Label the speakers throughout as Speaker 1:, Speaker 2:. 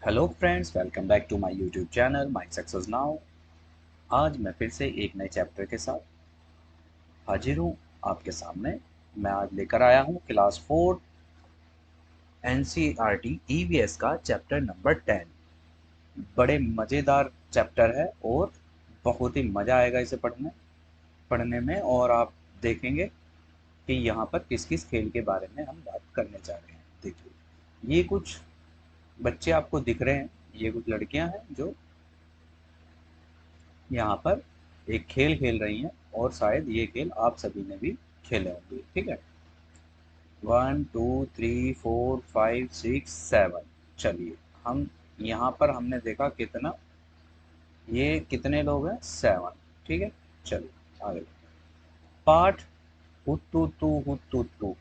Speaker 1: Hello friends, welcome back to my YouTube channel my success now. आज मैं फिर से एक नए चैप्टर के साथ हाजिर हूँ आपके सामने। मैं आज लेकर आया हूँ क्लास 4 एनसीईआरटी ईवीएस का चैप्टर नंबर 10। बड़े मज़ेदार चैप्टर है और बहुत ही मज़ा आएगा इसे पढ़ने में। और आप देखेंगे कि यहाँ पर किस किस खेल के बारे में हम बात करने जा रहे हैं। देखिए, ये कुछ बच्चे आपको दिख रहे हैं, ये कुछ लड़कियां हैं जो यहाँ पर एक खेल खेल रही हैं और शायद ये खेल आप सभी ने भी खेले होंगे। ठीक है, 1 2 3 4 5 6 7। चलिए, हम यहाँ पर हमने देखा कितना, ये कितने लोग हैं, 7। ठीक है, चलिए आगे पाठ हुतुतु हुतुतु।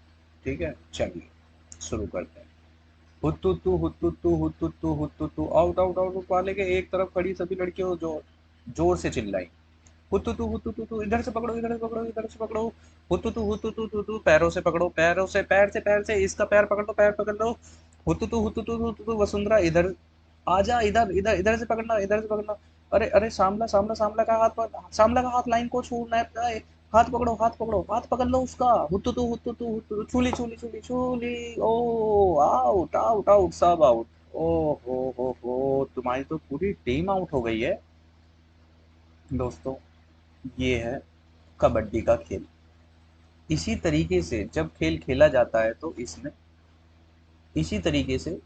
Speaker 1: ठीक है, चलिए शुरू करते हैं। हुतुतु हुतुतु हुतुतु हुतुतु, आउट आउट आउट वाले के एक तरफ खड़ी सभी लड़कियों जो जोर से चिल्लाई। हुतुतु हुतुतु, इधर से पकड़ो, इधर से पकड़ो, इधर से पकड़ो। हुतुतु हुतुतु हुतुतु, पैरों से पकड़ो, पैरों से, पैर से इसका पैर पकड़ लो, पैर पकड़ लो। हुतुतु हुतुतु हुतुतु, वसुंधरा इधर आजा, इधर इधर इधर से पकड़ना, इधर से पकड़ना। अरे अरे, सामला सामला, सामला का हाथ सामला का हाथ लाइन को छूना है। हाथ पकड़ो, हाथ पकड़ो, हाथ पकड़ लो उसका। हुतुतु हुतुतु हुतुतु, छूली छूली छूली छूली। ओ, आउट आउट आउट, सब आउट। ओ हो, तुम्हारी तो पूरी टीम आउट हो गई है दोस्तों। ये है कबड्डी का खेल। इसी तरीके से जब खेल खेला जाता है तो इसमें इसी तरीके से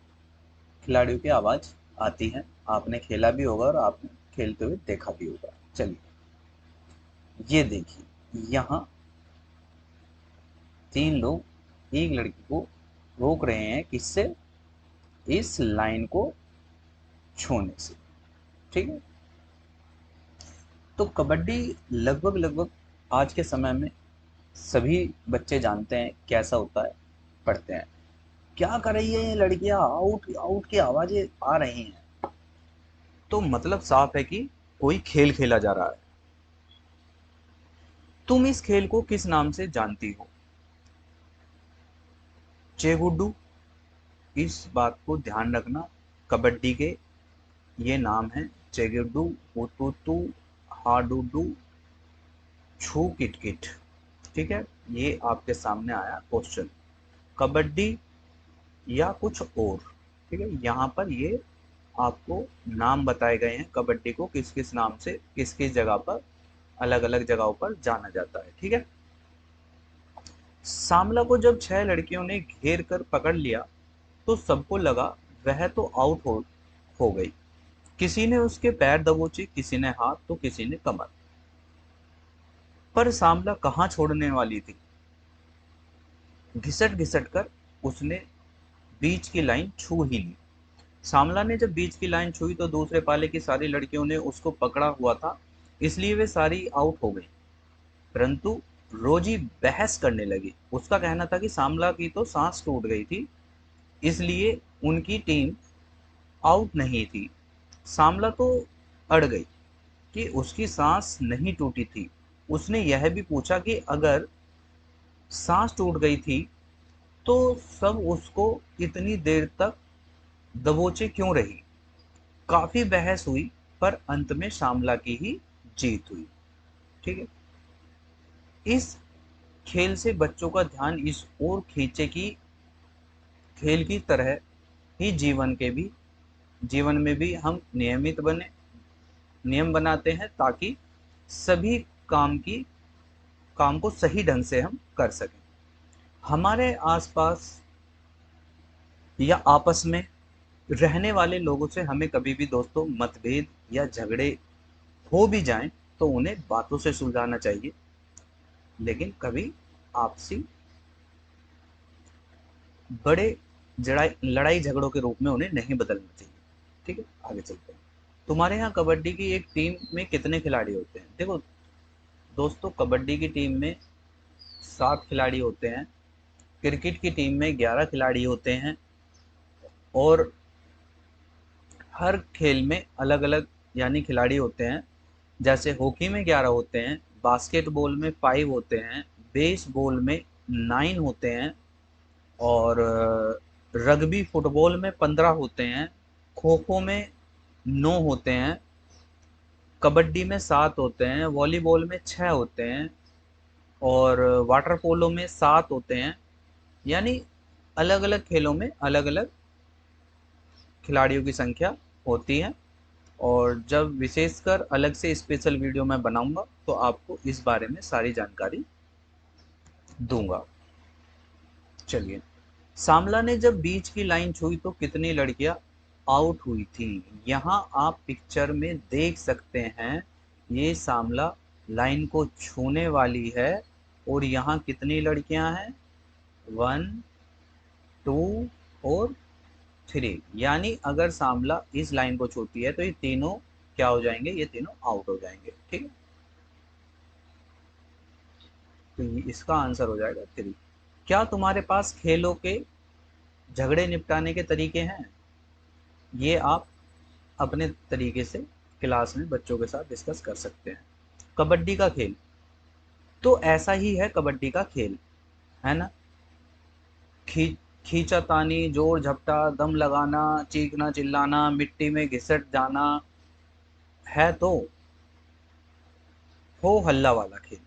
Speaker 1: खिलाड़ियों की आवाज आती है। आपने खेला भी होगा और आपने खेलते हुए देखा भी होगा। चलिए, ये देखिए, यहाँ 3 लोग एक लड़की को रोक रहे हैं, किससे, इस लाइन को छूने से। ठीक है, तो कबड्डी लगभग लगभग आज के समय में सभी बच्चे जानते हैं कैसा होता है, पढ़ते हैं। क्या कर रही है ये लड़कियां, आउट आउट की आवाजें आ रही हैं, तो मतलब साफ है कि कोई खेल खेला जा रहा है। तुम इस खेल को किस नाम से जानती हो? चेगुड्डू, इस बात को ध्यान रखना। कबड्डी के ये नाम है, चेगुड्डू, हुतुतु, हाडुडू, छू किटकिट। ठीक है, ये आपके सामने आया क्वेश्चन। कबड्डी या कुछ और। ठीक है, यहाँ पर ये आपको नाम बताए गए हैं, कबड्डी को किस किस नाम से किस किस जगह पर, अलग अलग जगहों पर जाना जाता है। ठीक है, सामला को जब 6 लड़कियों ने घेर कर पकड़ लिया तो सबको लगा वह तो आउट हो गई। किसी ने उसके पैर दबोचे, किसी ने हाथ, तो किसी ने कमर। पर सामला कहाँ छोड़ने वाली थी। घिसट घिसट कर उसने बीच की लाइन छू ही ली। सामला ने जब बीच की लाइन छुई तो दूसरे पाले की सारी लड़कियों ने उसको पकड़ा हुआ था, इसलिए वे सारी आउट हो गई। परंतु रोजी बहस करने लगी। उसका कहना था कि सामला की तो सांस टूट गई थी, इसलिए उनकी टीम आउट नहीं थी। सामला तो अड़ गई कि उसकी सांस नहीं टूटी थी। उसने यह भी पूछा कि अगर सांस टूट गई थी तो सब उसको इतनी देर तक दबोचे क्यों रही। काफी बहस हुई, पर अंत में शामला की ही जीत हुई। ठीक है, इस खेल से बच्चों का ध्यान इस ओर खींचे कि खेल की तरह ही जीवन में भी हम नियम बनाते हैं, ताकि सभी काम को सही ढंग से हम कर सकें। हमारे आसपास या आपस में रहने वाले लोगों से हमें कभी भी दोस्तों मतभेद या झगड़े हो भी जाएं तो उन्हें बातों से सुलझाना चाहिए, लेकिन कभी आपसी बड़े लड़ाई झगड़ों के रूप में उन्हें नहीं बदलना चाहिए। ठीक है, आगे चलते हैं। तुम्हारे यहाँ कबड्डी की एक टीम में कितने खिलाड़ी होते हैं? देखो दोस्तों, कबड्डी की टीम में 7 खिलाड़ी होते हैं, क्रिकेट की टीम में 11 खिलाड़ी होते हैं, और हर खेल में अलग अलग यानी खिलाड़ी होते हैं। जैसे हॉकी में 11 होते हैं, बास्केटबॉल में 5 होते हैं, बेसबॉल में 9 होते हैं, और रग्बी फुटबॉल में 15 होते हैं, खो खो में 9 होते हैं, कबड्डी में 7 होते हैं, वॉलीबॉल में 6 होते हैं, और वाटर पोलो में 7 होते हैं। यानी अलग अलग खेलों में अलग अलग खिलाड़ियों की संख्या होती है। और जब विशेषकर अलग से स्पेशल वीडियो मैं बनाऊंगा तो आपको इस बारे में सारी जानकारी दूंगा। चलिए, सामला ने जब बीच की लाइन छुई तो कितनी लड़कियां आउट हुई थी? यहाँ आप पिक्चर में देख सकते हैं, ये सामला लाइन को छूने वाली है और यहाँ कितनी लड़कियां हैं? 1, 2 और 3। यानी अगर सामला इस लाइन को छूती है तो ये तीनों क्या हो जाएंगे? ये तीनों आउट हो जाएंगे। ठीक है, तो इसका आंसर हो जाएगा 3। क्या तुम्हारे पास खेलों के झगड़े निपटाने के तरीके हैं? ये आप अपने तरीके से क्लास में बच्चों के साथ डिस्कस कर सकते हैं। कबड्डी का खेल तो ऐसा ही है, कबड्डी का खेल है ना। खी खींचातानी, जोर झपटा, दम लगाना, चीखना चिल्लाना, मिट्टी में घिसट जाना है तो हो हल्ला वाला खेल।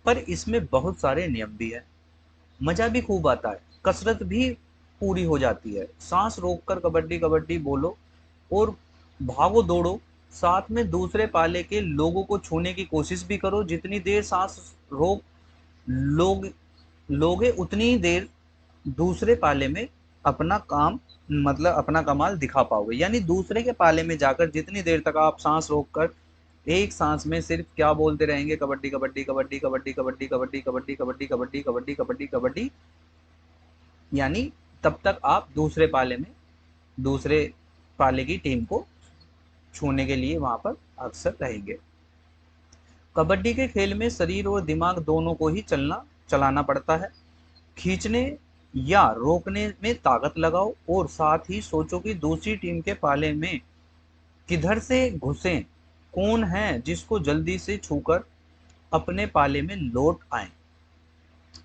Speaker 1: पर इसमें बहुत सारे नियम भी है, मजा भी खूब आता है, कसरत भी पूरी हो जाती है। सांस रोककर कबड्डी कबड्डी बोलो और भागो दौड़ो, साथ में दूसरे पाले के लोगों को छूने की कोशिश भी करो। जितनी देर सांस रोक लोग लोगे उतनी ही देर दूसरे पाले में अपना काम, मतलब अपना कमाल दिखा पाओगे। यानी दूसरे के पाले में जाकर जितनी देर तक आप सांस रोक कर एक सांस में सिर्फ क्या बोलते रहेंगे? कबड्डी कबड्डी कबड्डी कबड्डी कबड्डी कबड्डी कबड्डी कबड्डी कबड्डी कबड्डी कबड्डी कबड्डी, यानी तब तक आप दूसरे पाले की टीम को छूने के लिए वहां पर अक्सर रहेंगे। कबड्डी के खेल में शरीर और दिमाग दोनों को ही चलाना पड़ता है। खींचने या रोकने में ताकत लगाओ और साथ ही सोचो कि दूसरी टीम के पाले में किधर से घुसें, कौन है जिसको जल्दी से छूकर अपने पाले में लौट आए।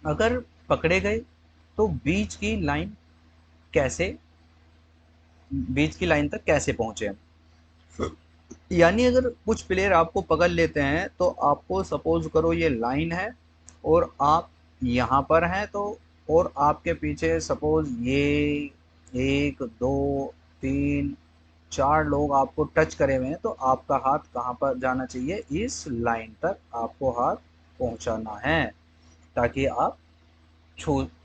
Speaker 1: अगर पकड़े गए तो कैसे बीच की लाइन तक कैसे पहुंचे हम। यानी अगर कुछ प्लेयर आपको पकड़ लेते हैं तो आपको सपोज करो ये लाइन है और आप यहाँ पर हैं, तो और आपके पीछे सपोज ये 1, 2, 3, 4 लोग आपको टच करे हुए हैं, तो आपका हाथ कहाँ पर जाना चाहिए? इस लाइन तक आपको हाथ पहुंचाना है ताकि आप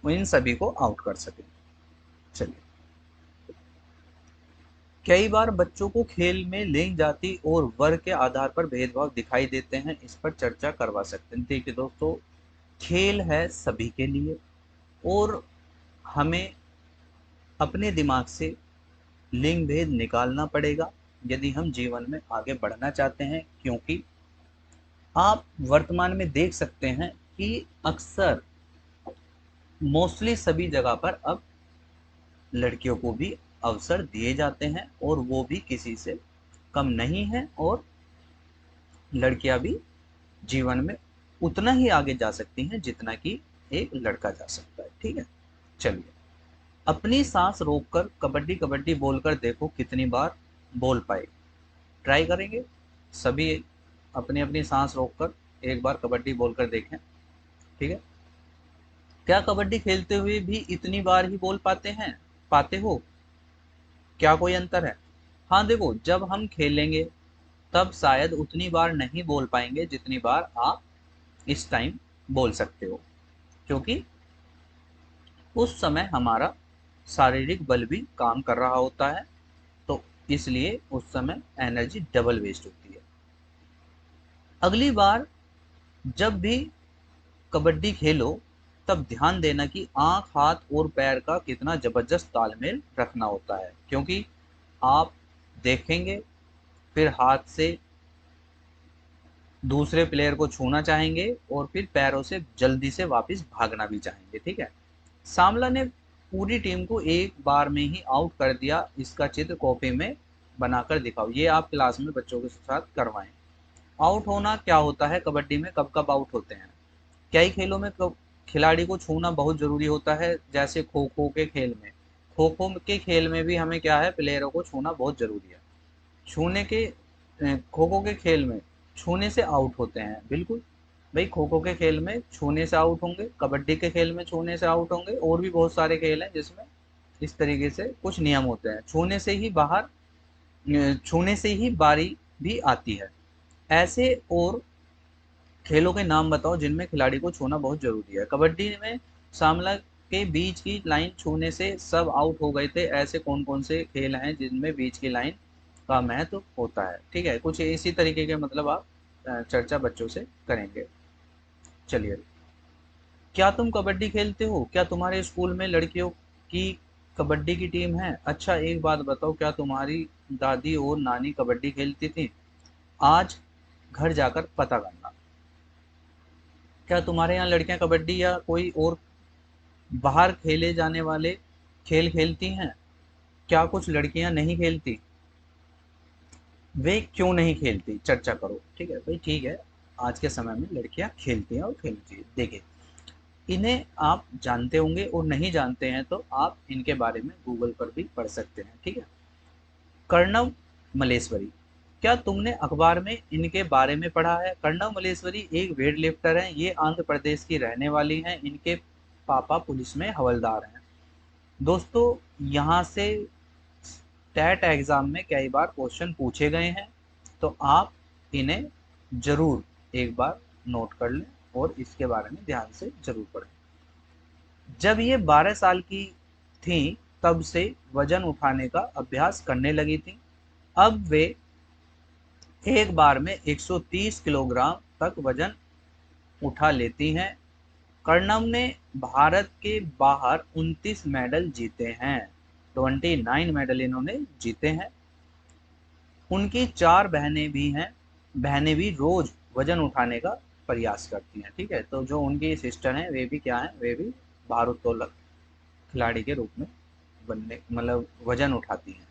Speaker 1: इन सभी को आउट कर सकें। चलिए, कई बार बच्चों को खेल में लिंग, जाति और वर्ग के आधार पर भेदभाव दिखाई देते हैं, इस पर चर्चा करवा सकते हैं। देखिए दोस्तों, खेल है सभी के लिए और हमें अपने दिमाग से लिंग भेद निकालना पड़ेगा यदि हम जीवन में आगे बढ़ना चाहते हैं। क्योंकि आप वर्तमान में देख सकते हैं कि अक्सर मोस्टली सभी जगह पर अब लड़कियों को भी अवसर दिए जाते हैं और वो भी किसी से कम नहीं है, और लड़कियां भी जीवन में उतना ही आगे जा सकती हैं जितना कि एक लड़का जा सकता है। ठीक है, चलिए, अपनी सांस रोककर कबड्डी कबड्डी बोलकर देखो कितनी बार बोल पाए। ट्राई करेंगे सभी, अपनी अपनी सांस रोककर एक बार कबड्डी बोलकर देखें। ठीक है, क्या कबड्डी खेलते हुए भी इतनी बार ही बोल पाते हो? क्या कोई अंतर है? हाँ देखो, जब हम खेलेंगे तब शायद उतनी बार नहीं बोल पाएंगे जितनी बार आप इस टाइम बोल सकते हो, क्योंकि उस समय हमारा शारीरिक बल भी काम कर रहा होता है, तो इसलिए उस समय एनर्जी डबल वेस्ट होती है। अगली बार जब भी कबड्डी खेलो तब ध्यान देना कि आंख, हाथ और पैर का कितना जबरदस्त तालमेल रखना होता है, क्योंकि आप देखेंगे फिर हाथ से दूसरे प्लेयर को छूना चाहेंगे और फिर पैरों से जल्दी से वापस भागना भी चाहेंगे। ठीक है, सामला ने पूरी टीम को एक बार में ही आउट कर दिया, इसका चित्र कॉपी में बनाकर दिखाओ। ये आप क्लास में बच्चों के साथ करवाएं। आउट होना क्या होता है? कबड्डी में कब कब आउट होते हैं? कई खेलों में खिलाड़ी को छूना बहुत जरूरी होता है, जैसे खो खो के खेल में खो खो के खेल में भी हमें क्या है, प्लेयरों को छूना बहुत जरूरी है। छूने के खो खो के खेल में छूने से आउट होते हैं, बिल्कुल भाई, खो खो के खेल में छूने से आउट होंगे, कबड्डी के खेल में छूने से आउट होंगे, और भी बहुत सारे खेल हैं जिसमें इस तरीके से कुछ नियम होते हैं। छूने से ही बारी भी आती है। ऐसे और खेलों के नाम बताओ जिनमें खिलाड़ी को छूना बहुत जरूरी है। कबड्डी में सामला के बीच की लाइन छूने से सब आउट हो गए थे। ऐसे कौन कौन से खेल हैं जिनमें बीच की लाइन का महत्व होता है? ठीक है, कुछ इसी तरीके के मतलब आप चर्चा बच्चों से करेंगे। चलिए, क्या तुम कबड्डी खेलते हो? क्या तुम्हारे स्कूल में लड़कियों की कबड्डी की टीम है? अच्छा, एक बात बताओ, क्या तुम्हारी दादी और नानी कबड्डी खेलती थी? आज घर जाकर पता करना। क्या तुम्हारे यहाँ लड़कियां कबड्डी या कोई और बाहर खेले जाने वाले खेल खेलती हैं? क्या कुछ लड़कियां नहीं खेलती? वे क्यों नहीं खेलती? चर्चा करो। ठीक है भाई, ठीक है। आज के समय में लड़कियां खेलती हैं और खेलनी चाहिए। देखिए, इन्हें आप जानते होंगे, और नहीं जानते हैं तो आप इनके बारे में गूगल पर भी पढ़ सकते हैं। ठीक है, कर्णव मलेश्वरी, क्या तुमने अखबार में इनके बारे में पढ़ा है? कर्णव मलेश्वरी एक वेट लिफ्टर हैं। ये आंध्र प्रदेश की रहने वाली हैं। इनके पापा पुलिस में हवलदार हैं। दोस्तों, यहाँ से टैट एग्जाम में कई बार क्वेश्चन पूछे गए हैं, तो आप इन्हें जरूर एक बार नोट कर लें और इसके बारे में ध्यान से जरूर पढ़ें। जब ये 12 साल की थी तब से वजन उठाने का अभ्यास करने लगी थी। अब वे एक बार में 130 किलोग्राम तक वजन उठा लेती हैं। कर्णम ने भारत के बाहर 29 मेडल जीते हैं। 29 मेडल इन्होंने जीते हैं। उनकी 4 बहनें भी हैं। बहनें भी रोज वजन उठाने का प्रयास करती हैं। ठीक है, तो जो उनकी सिस्टर हैं वे भी क्या हैं, वे भी भारोत्तोलक खिलाड़ी के रूप में बनने मतलब वजन उठाती हैं।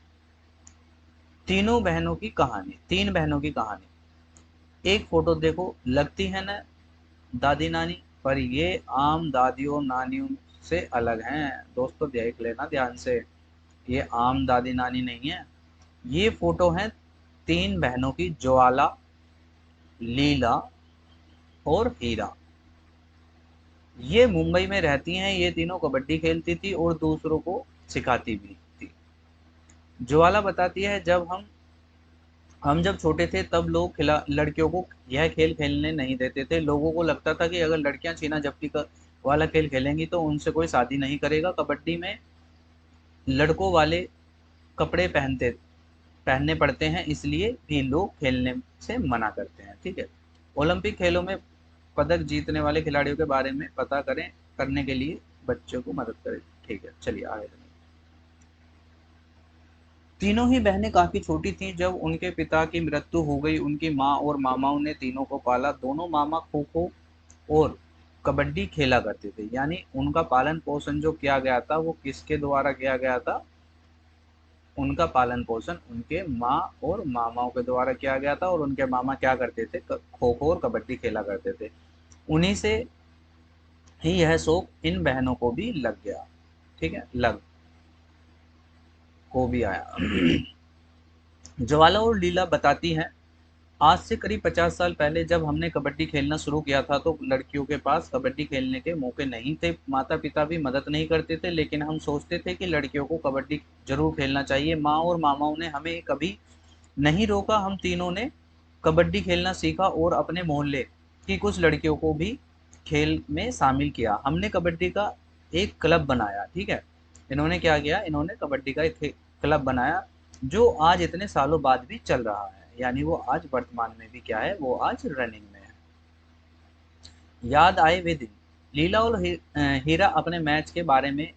Speaker 1: तीनों बहनों की कहानी, 3 बहनों की कहानी। एक फोटो देखो, लगती है ना दादी नानी, पर ये आम दादियों नानियों से अलग हैं। दोस्तों देख लेना ध्यान से, ये आम दादी नानी नहीं है। ये फोटो है 3 बहनों की, ज्वाला, लीला और हीरा। ये मुंबई में रहती हैं। ये तीनों कबड्डी खेलती थी और दूसरों को सिखाती भी थी। ज्वाला बताती है, हम जब छोटे थे तब लोग खिला लड़कियों को यह खेल खेलने नहीं देते थे। लोगों को लगता था कि अगर लड़कियां छीना झपटी का वाला खेल खेलेंगी तो उनसे कोई शादी नहीं करेगा। कबड्डी में लड़कों वाले कपड़े पहनने पड़ते हैं, इसलिए भी लोग खेलने से मना करते हैं। ठीक है, ओलंपिक खेलों में पदक जीतने वाले खिलाड़ियों के बारे में पता करें, करने के लिए बच्चों को मदद करें। ठीक है, चलिए आगे। तीनों ही बहनें काफी छोटी थीं जब उनके पिता की मृत्यु हो गई। उनकी माँ और मामाओं ने तीनों को पाला। दोनों मामा खो खो और कबड्डी खेला करते थे। यानी उनका पालन पोषण जो किया गया था वो किसके द्वारा किया गया था? उनका पालन पोषण उनके माँ और मामाओं के द्वारा किया गया था। और उनके मामा क्या करते थे? खो खो और कबड्डी खेला करते थे। उन्हीं से ही यह शौक इन बहनों को भी लग गया। ठीक है, लग को भी आया। ज्वाला और लीला बताती हैं, आज से करीब 50 साल पहले जब हमने कबड्डी खेलना शुरू किया था तो लड़कियों के पास कबड्डी खेलने के मौके नहीं थे। माता पिता भी मदद नहीं करते थे, लेकिन हम सोचते थे कि लड़कियों को कबड्डी जरूर खेलना चाहिए। माँ और मामाओं ने हमें कभी नहीं रोका। हम तीनों ने कबड्डी खेलना सीखा और अपने मोहल्ले की कुछ लड़कियों को भी खेल में शामिल किया। हमने कबड्डी का एक क्लब बनाया। ठीक है, इन्होंने क्या किया? इन्होंने कबड्डी का एक क्लब बनाया जो आज इतने सालों बाद भी चल रहा है। यानी वो आज वर्तमान में भी क्या है, वो आज रनिंग में है। याद आए वे दिन। लीला और हीरा अपने मैच के बारे में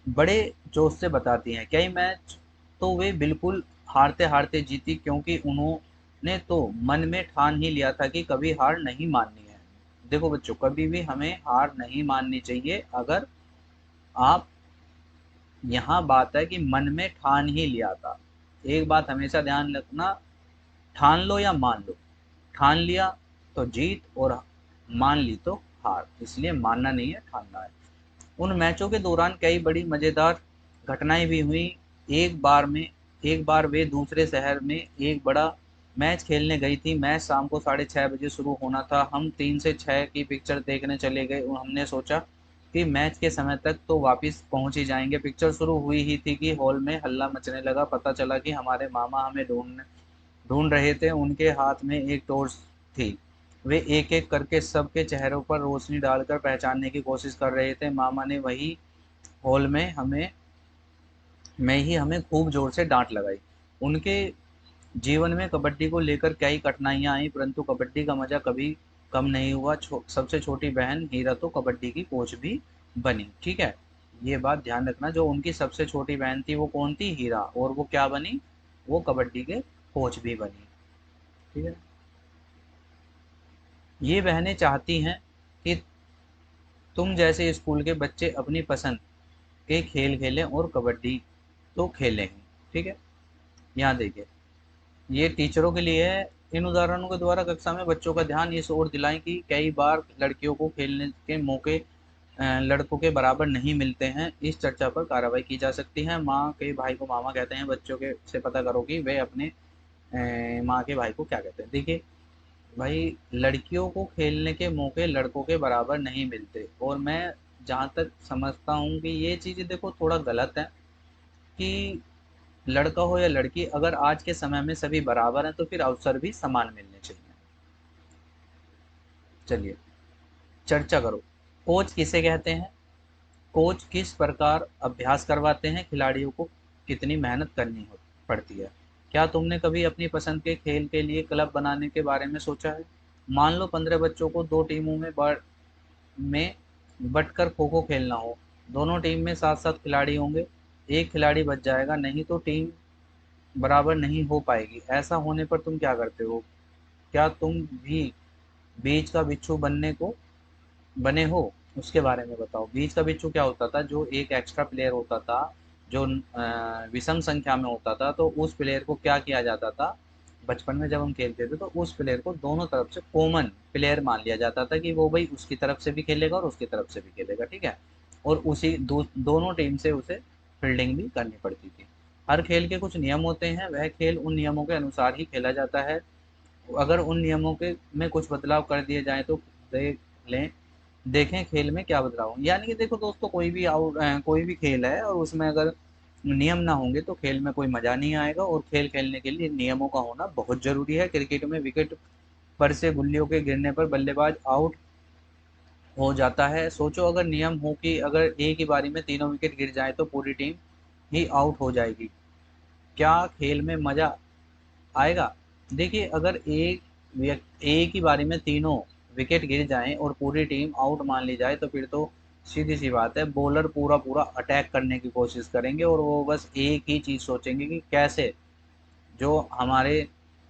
Speaker 1: बड़े जोश से बताती हैं। कई मैच तो वे बिल्कुल हारते हारते जीती, क्योंकि उन्होंने तो मन में ठान ही लिया था कि कभी हार नहीं माननी है। देखो बच्चों, कभी भी हमें हार नहीं माननी चाहिए। अगर आप, यहाँ बात है कि मन में ठान ही लिया था। एक बात हमेशा ध्यान रखना, ठान लो या मान लो। ठान लिया तो जीत, और मान ली तो हार। इसलिए मानना नहीं है, ठानना है। उन मैचों के दौरान कई बड़ी मजेदार घटनाएं भी हुई। एक बार वे दूसरे शहर में एक बड़ा मैच खेलने गई थी। मैच शाम को 6:30 बजे शुरू होना था। हम 3 से 6 की पिक्चर देखने चले गए और हमने सोचा कि मैच के समय तक तो वापस पहुंच ही जाएंगे। पिक्चर शुरू हुई ही थी कि हॉल में हल्ला मचने लगा। पता चला कि हमारे मामा हमें ढूंढ रहे थे। उनके हाथ में एक टॉर्च थी। वे एक एक करके सबके चेहरों पर रोशनी डालकर पहचानने की कोशिश कर रहे थे। मामा ने वही हॉल में ही हमें खूब जोर से डांट लगाई। उनके जीवन में कबड्डी को लेकर कई कठिनाइयां आई, परंतु कबड्डी का मजा कभी कम नहीं हुआ। सबसे छोटी बहन हीरा तो कबड्डी की कोच भी बनी। ठीक है, ये बात ध्यान रखना, जो उनकी सबसे छोटी बहन थी वो कौन थी? हीरा। और वो क्या बनी? वो कबड्डी के कोच भी बनी। ठीक है, ये बहनें चाहती हैं कि तुम जैसे स्कूल के बच्चे अपनी पसंद के खेल खेलें और कबड्डी तो खेलें ही। ठीक है, यहाँ देखिए, ये टीचरों के लिए है। इन उदाहरणों के द्वारा कक्षा में बच्चों का ध्यान इस ओर दिलाएं कि कई बार लड़कियों को खेलने के मौके लड़कों के बराबर नहीं मिलते हैं। इस चर्चा पर कार्रवाई की जा सकती है। माँ के भाई को मामा कहते हैं। बच्चों के से पता करो कि वे अपने माँ के भाई को क्या कहते हैं। देखिए भाई, लड़कियों को खेलने के मौके लड़कों के बराबर नहीं मिलते, और मैं जहाँ तक समझता हूँ कि ये चीज़ देखो थोड़ा गलत है कि लड़का हो या लड़की, अगर आज के समय में सभी बराबर हैं तो फिर अवसर भी समान मिलने चाहिए। चलिए चर्चा करो। कोच किसे कहते हैं? कोच किस प्रकार अभ्यास करवाते हैं? खिलाड़ियों को कितनी मेहनत करनी हो पड़ती है? क्या तुमने कभी अपनी पसंद के खेल के लिए क्लब बनाने के बारे में सोचा है? मान लो 15 बच्चों को दो टीमों में बंटकर खो खो खेलना हो। दोनों टीम में 7-7 खिलाड़ी होंगे। एक खिलाड़ी बच जाएगा, नहीं तो टीम बराबर नहीं हो पाएगी। ऐसा होने पर तुम क्या करते हो? क्या तुम भी बीच का बिच्छू बने हो? उसके बारे में बताओ। बीच का बिच्छू क्या होता था? जो एक एक्स्ट्रा प्लेयर होता था, जो विषम संख्या में होता था, तो उस प्लेयर को क्या किया जाता था? बचपन में जब हम खेलते थे तो उस प्लेयर को दोनों तरफ से कॉमन प्लेयर मान लिया जाता था कि वो भाई उसकी तरफ से भी खेलेगा और उसकी तरफ से भी खेलेगा। ठीक है, और दोनों टीम से उसे फील्डिंग भी करनी पड़ती थी। हर खेल के कुछ नियम होते हैं, वह खेल उन नियमों के अनुसार ही खेला जाता है। अगर उन नियमों के में कुछ बदलाव कर दिए जाएँ तो देख लें देखें खेल में क्या बदलाव होंगे। यानी कि देखो दोस्तों, कोई भी खेल है और उसमें अगर नियम ना होंगे तो खेल में कोई मज़ा नहीं आएगा, और खेल खेलने के लिए नियमों का होना बहुत ज़रूरी है। क्रिकेट में विकेट पर से गुल्लियों के गिरने पर बल्लेबाज आउट हो जाता है। सोचो अगर नियम हो कि अगर एक ही बारी में तीनों विकेट गिर जाएँ तो पूरी टीम ही आउट हो जाएगी। क्या खेल में मज़ा आएगा? देखिए अगर एक ही बारी में तीनों विकेट गिर जाएं और पूरी टीम आउट मान ली जाए तो फिर तो सीधी सी बात है, बॉलर पूरा पूरा अटैक करने की कोशिश करेंगे और वो बस एक ही चीज़ सोचेंगे कि कैसे जो हमारे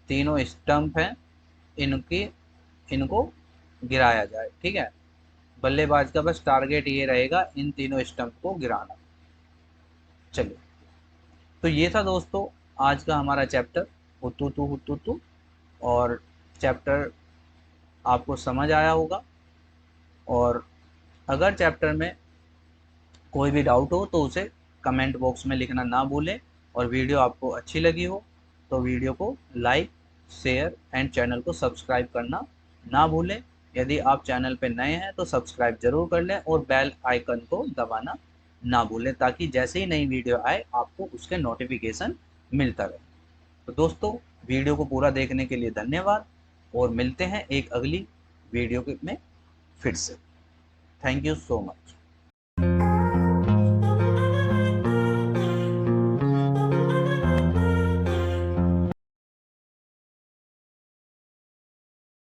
Speaker 1: तीनों स्टंप हैं इनकी इनको गिराया जाए। ठीक है, बल्लेबाज का बस टारगेट ये रहेगा इन तीनों स्टंप को गिराना। चलिए, तो ये था दोस्तों आज का हमारा चैप्टर हुतुतु। और चैप्टर आपको समझ आया होगा, और अगर चैप्टर में कोई भी डाउट हो तो उसे कमेंट बॉक्स में लिखना ना भूलें। और वीडियो आपको अच्छी लगी हो तो वीडियो को लाइक, शेयर एंड चैनल को सब्सक्राइब करना ना भूलें। यदि आप चैनल पर नए हैं तो सब्सक्राइब जरूर कर लें और बेल आइकन को दबाना ना भूलें, ताकि जैसे ही नई वीडियो आए आपको उसके नोटिफिकेशन मिलता रहे। तो दोस्तों, वीडियो को पूरा देखने के लिए धन्यवाद, और मिलते हैं एक अगली वीडियो में फिर से। Thank you so much.